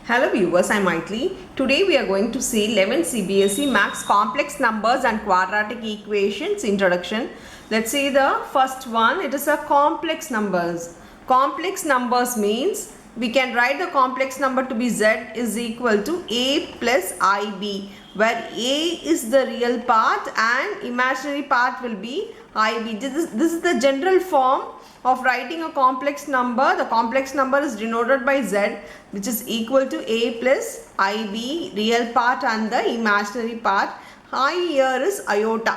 Hello viewers, I'm Maitli. Today we are going to see 11 CBSE Maths Complex Numbers and Quadratic Equations Introduction. Let's see the first one. It is a complex numbers. Complex numbers means we can write the complex number to be z is equal to a plus ib, where a is the real part and imaginary part will be ib. This is the general form of writing a complex number. The complex number is denoted by z, which is equal to a plus ib, real part and the imaginary part. I here is iota.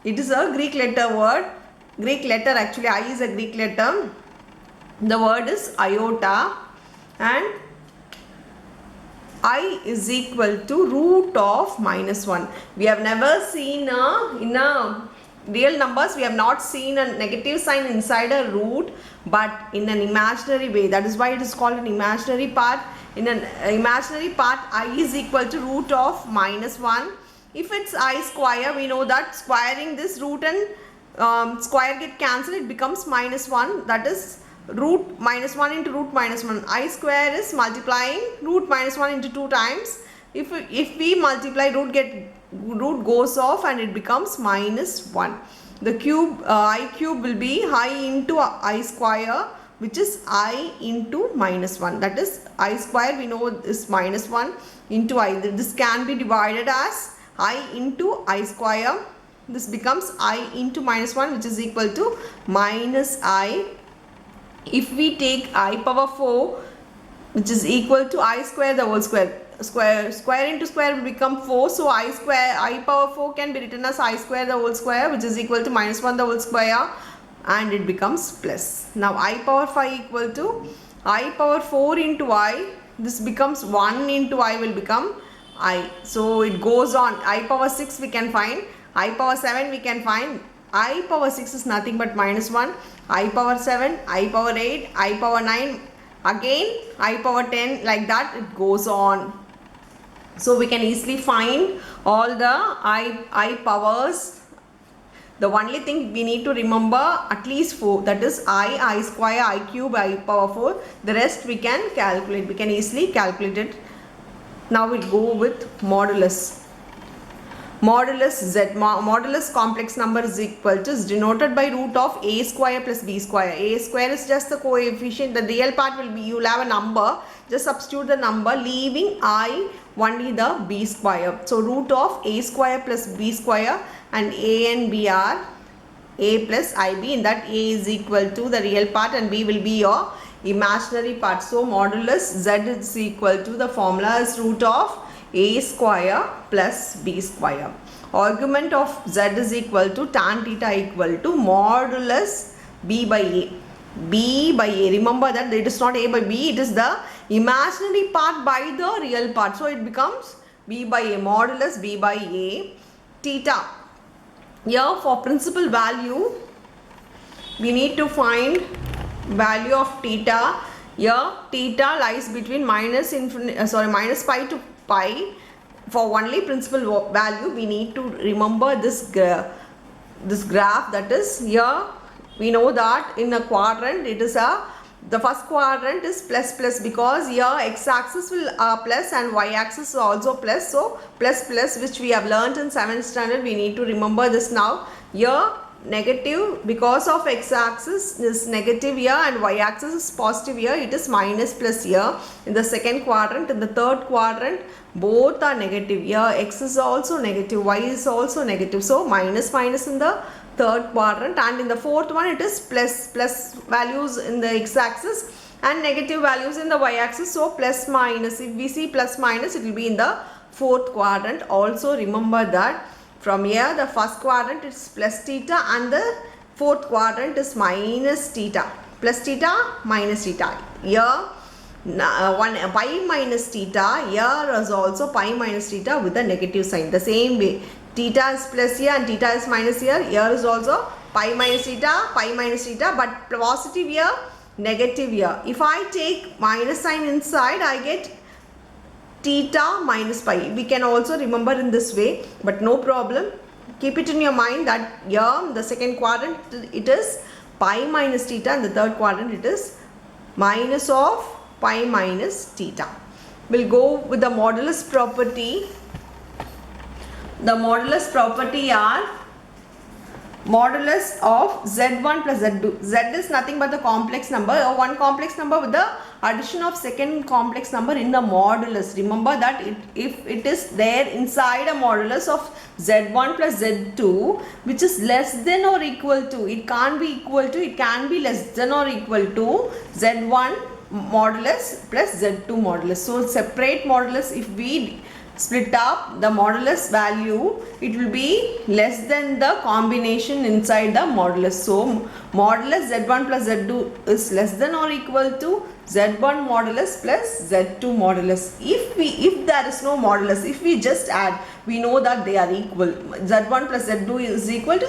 It is a Greek letter word. Greek letter, actually I is a Greek letter. The word is iota, and I is equal to root of -1. We have never seen in a real numbers, we have not seen a negative sign inside a root, but in an imaginary way. That is why it is called an imaginary part. In an imaginary part, I is equal to root of -1. If it's I square, we know that squaring this root and square get cancelled, it becomes -1. That is root -1 into root -1. I square is multiplying root -1 into 2 times. If we multiply, root goes off and it becomes -1. The cube I cube will be I into I square, which is I into -1. That is I square, we know is -1 into I. This can be divided as I into I square. This becomes I into -1, which is equal to -I. If we take I power 4, which is equal to I square the whole square. Square into square will become 4. So I power 4 can be written as I square the whole square, which is equal to -1 the whole square, and it becomes plus. Now I power 5 equal to I power 4 into I. This becomes 1 into I will become I. So it goes on. I power 6 we can find. I power 7 we can find. I power 6 is nothing but -1. I power 7, I power 8, I power 9, again I power 10, like that it goes on. So we can easily find all the I powers. The only thing we need to remember at least 4, that is I square, I cube, I power 4. The rest we can calculate. We can easily calculate it. Now we'll go with modulus. Modulus z, modulus complex number is equal to, is denoted by root of a square plus b square. A square is just the coefficient. The real part will be, you will have a number, just substitute the number, leaving I only the b square. So root of a square plus b square, and a and b are a plus ib. In that a is equal to the real part and b will be your imaginary part. So modulus z is equal to, the formula is root of a square plus b square. Argument of z is equal to tan theta equal to modulus b by a. B by a, remember that it is not a by b, it is the imaginary part by the real part. So it becomes b by a, modulus b by a. Theta, here for principal value we need to find value of theta. Here theta lies between minus pi to pi. For only principal value we need to remember this graph. That is, here we know that in a quadrant it is the first quadrant is plus plus, because here x-axis will plus and y-axis also plus. So plus plus, which we have learnt in 7th standard, we need to remember this now. Here negative, because of x-axis is negative here and y-axis is positive here, it is minus plus here in the second quadrant. In the third quadrant both are negative. Here x is also negative, y is also negative, so minus minus in the third quadrant, and in the fourth one it is plus values in the x-axis and negative values in the y-axis. So plus minus, if we see plus minus, it will be in the fourth quadrant. Also remember that from here the first quadrant is plus theta and the fourth quadrant is minus theta. Plus theta, minus theta. Here pi minus theta, here is also pi minus theta with the negative sign. The same way, theta is plus here and theta is minus here. Here is also pi minus theta, but positive here, negative here. If I take minus sign inside, I get theta minus pi. We can also remember in this way, but no problem. Keep it in your mind that here the second quadrant it is pi minus theta, and the third quadrant it is minus of pi minus theta. we'll go with the modulus property. The modulus property are modulus of z1 plus z2. Z is nothing but the complex number, or one complex number with the addition of second complex number in the modulus. Remember that if it is there inside a modulus of z1 plus z2 which is less than or equal to, it can't be equal to, it can be less than or equal to z1 modulus plus z2 modulus. So separate modulus, if we split up the modulus value, it will be less than the combination inside the modulus. So modulus z1 plus z2 is less than or equal to z1 modulus plus z2 modulus. If there is no modulus, if we just add, we know that they are equal. Z1 plus z2 is equal to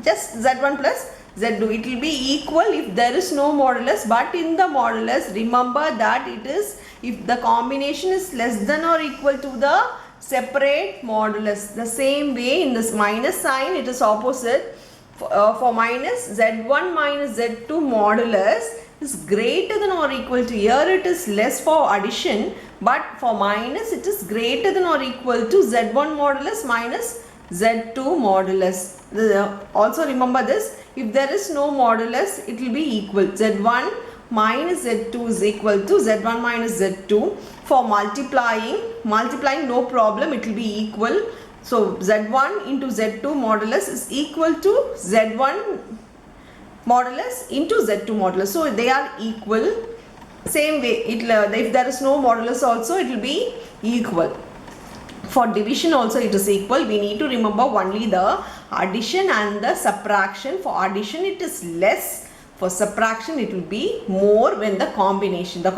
just z1 plus z2. It will be equal if there is no modulus, but in the modulus, remember that it is if the combination is less than or equal to the separate modulus. The same way in this minus sign, it is opposite. For minus, z1 minus z2 modulus is greater than or equal to, here it is less for addition, but for minus it is greater than or equal to z1 modulus minus z2 modulus. Also remember this, if there is no modulus, it will be equal. Z1 minus z2 is equal to z1 minus z2. For multiplying no problem, it will be equal. So z1 into z2 modulus is equal to z1 modulus into z2 modulus. So they are equal. Same way, if there is no modulus also, it will be equal. For division also it is equal. We need to remember only the addition and the subtraction. For addition it is less. For subtraction it will be more when the combination. The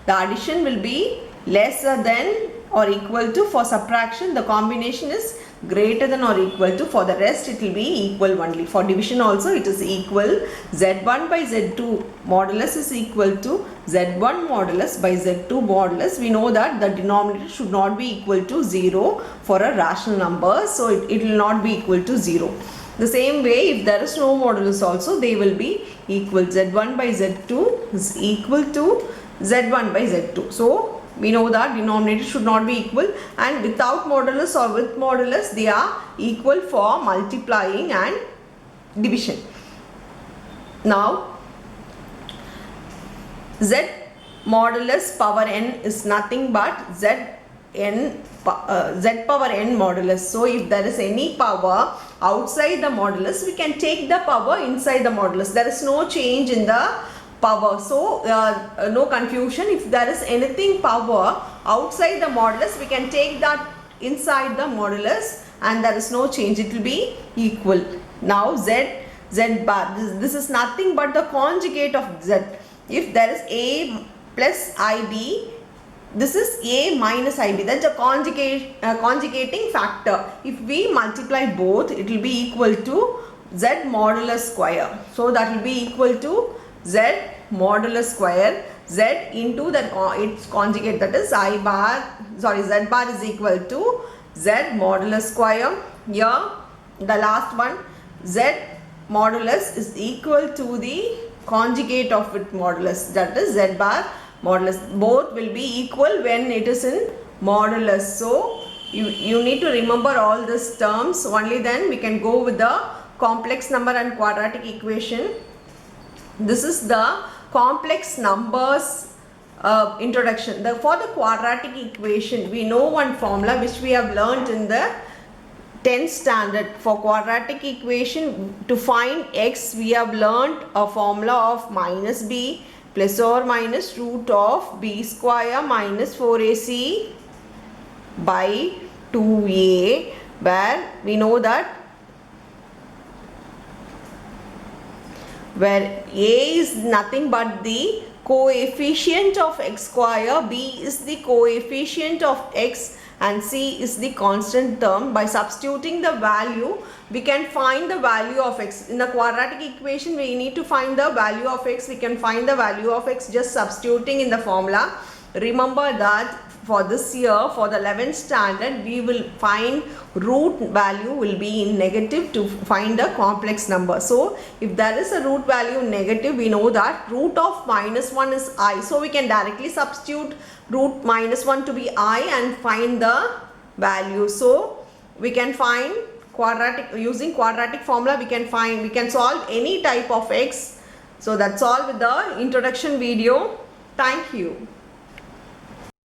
addition will be lesser than or equal to. For subtraction, the combination is greater than or equal to. For the rest it will be equal only. For division also it is equal. Z1 by Z2 modulus is equal to Z1 modulus by Z2 modulus. We know that the denominator should not be equal to 0 for a rational number. So it will not be equal to 0. The same way, if there is no modulus also, they will be equal. Z1 by Z2 is equal to Z1 by Z2. So we know that denominator should not be equal, and without modulus or with modulus they are equal for multiplying and division. Now z modulus power n is nothing but z power n modulus. So if there is any power outside the modulus, we can take the power inside the modulus. There is no change in the power. So no confusion. If there is anything power outside the modulus, we can take that inside the modulus and there is no change. It will be equal. Now z bar, this is nothing but the conjugate of z. If there is a plus ib, this is a minus ib. That's a conjugating factor. If we multiply both, it will be equal to z modulus square. So that will be equal to z modulus square, z into its conjugate, that is z bar is equal to z modulus square. Here the last one, z modulus is equal to the conjugate of its modulus, that is z bar modulus. Both will be equal when it is in modulus. So you need to remember all these terms. Only then we can go with the complex number and quadratic equation. This is the complex numbers introduction. For the quadratic equation, we know one formula which we have learnt in the 10th standard. For quadratic equation, to find x, we have learnt a formula of minus b plus or minus root of b square minus 4ac by 2a, where we know that where a is nothing but the coefficient of x square, b is the coefficient of x and c is the constant term. By substituting the value, we can find the value of x. In the quadratic equation, we need to find the value of x. We can find the value of x just substituting in the formula. Remember that for this year, for the 11th standard, we will find root value will be in negative to find a complex number. So if there is a root value negative, we know that root of minus 1 is I. So we can directly substitute root minus 1 to be I and find the value. So we can find quadratic, using quadratic formula we can solve any type of x. So that's all with the introduction video. Thank you.